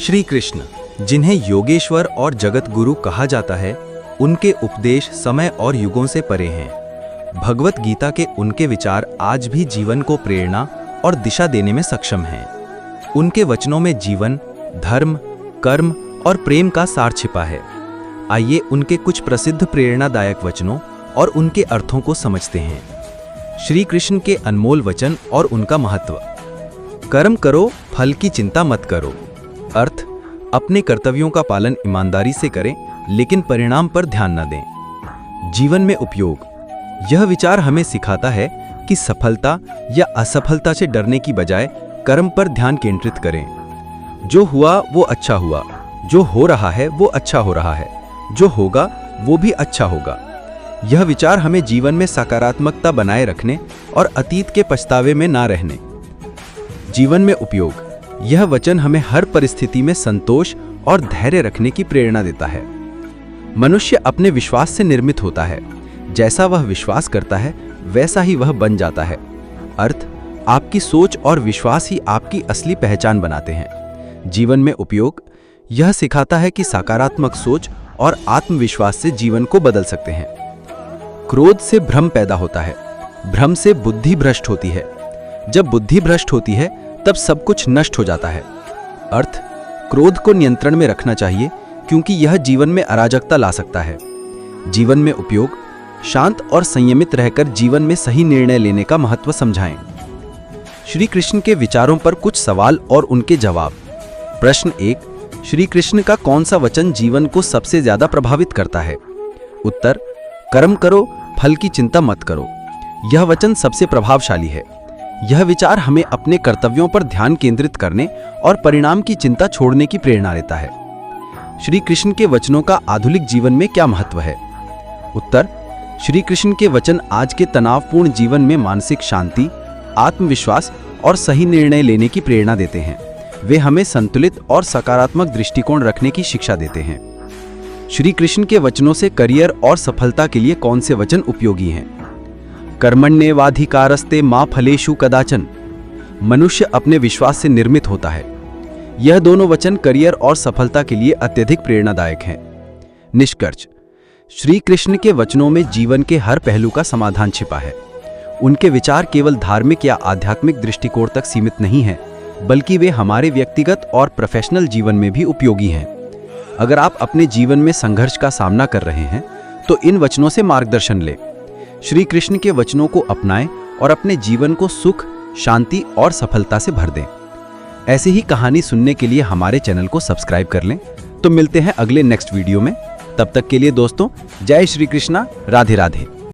श्री कृष्ण, जिन्हें योगेश्वर और जगत गुरु कहा जाता है, उनके उपदेश समय और युगों से परे हैं। भगवत गीता के उनके विचार आज भी जीवन को प्रेरणा और दिशा देने में सक्षम हैं। उनके वचनों में जीवन, धर्म, कर्म और प्रेम का सार छिपा है। आइए उनके कुछ प्रसिद्ध प्रेरणादायक वचनों और उनके अर्थों को समझते हैं। श्री कृष्ण के अनमोल वचन और उनका महत्व। कर्म करो, फल की चिंता मत करो। अर्थ, अपने कर्तव्यों का पालन ईमानदारी से करें, लेकिन परिणाम पर ध्यान न दें। जीवन में उपयोग। यह विचार हमें सिखाता है कि सफलता या असफलता से डरने की बजाय कर्म पर ध्यान केंद्रित करें। जो हुआ वो अच्छा हुआ, जो हो रहा है वो अच्छा हो रहा है, जो होगा वो भी अच्छा होगा। यह विचार हमें जीवन में सकारात्मकता बनाए रखने और अतीत के पछतावे में ना रहने। जीवन में उपयोग। यह वचन हमें हर परिस्थिति में संतोष और धैर्य रखने की प्रेरणा देता है। मनुष्य अपने विश्वास से निर्मित होता है। जैसा वह विश्वास करता है वैसा ही वह बन जाता है। अर्थ, आपकी सोच और विश्वास ही आपकी असली पहचान बनाते हैं। जीवन में उपयोग। यह सिखाता है कि सकारात्मक सोच और आत्मविश्वास से जीवन को बदल सकते हैं। क्रोध से भ्रम पैदा होता है। भ्रम से बुद्धि भ्रष्ट होती है। जब बुद्धि भ्रष्ट होती है तब सब कुछ नष्ट हो जाता है। अर्थ, क्रोध को नियंत्रण में रखना चाहिए क्योंकि यह जीवन में अराजकता ला सकता है। जीवन में उपयोग। शांत और संयमित रहकर जीवन में सही निर्णय लेने का महत्व समझाएं। श्री कृष्ण के विचारों पर कुछ सवाल और उनके जवाब। प्रश्न 1, श्री कृष्ण का कौन सा वचन जीवन को सबसे ज्यादा प्रभावित करता है? उत्तर, कर्म करो, फल की चिंता मत करो। यह वचन सबसे प्रभावशाली है। यह विचार हमें अपने कर्तव्यों पर ध्यान केंद्रित करने और परिणाम की चिंता छोड़ने की प्रेरणा देता है। श्री कृष्ण के वचनों का आधुनिक जीवन में क्या महत्व है? उत्तर, श्री कृष्ण के वचन आज के तनावपूर्ण जीवन में मानसिक शांति, आत्मविश्वास और सही निर्णय लेने की प्रेरणा देते हैं। वे हमें संतुलित और सकारात्मक दृष्टिकोण रखने की शिक्षा देते हैं। श्री कृष्ण के वचनों से करियर और सफलता के लिए कौन से वचन उपयोगी हैं? कर्मण्येवाधिकारस्ते मा फलेषु कदाचन। मनुष्य अपने विश्वास से निर्मित होता है। यह दोनों वचन करियर और सफलता के लिए अत्यधिक प्रेरणादायक हैं। निष्कर्ष, श्री कृष्ण के वचनों में जीवन के हर पहलू का समाधान छिपा है। उनके विचार केवल धार्मिक या आध्यात्मिक दृष्टिकोण तक सीमित नहीं हैं, बल्कि वे हमारे व्यक्तिगत और प्रोफेशनल जीवन में भी उपयोगी हैं। अगर आप अपने जीवन में संघर्ष का सामना कर रहे हैं तो इन वचनों से मार्गदर्शन लें। श्री कृष्ण के वचनों को अपनाएं और अपने जीवन को सुख, शांति और सफलता से भर दें। ऐसी ही कहानी सुनने के लिए हमारे चैनल को सब्सक्राइब कर लें। तो मिलते हैं अगले नेक्स्ट वीडियो में। तब तक के लिए दोस्तों, जय श्री कृष्णा, राधे राधे।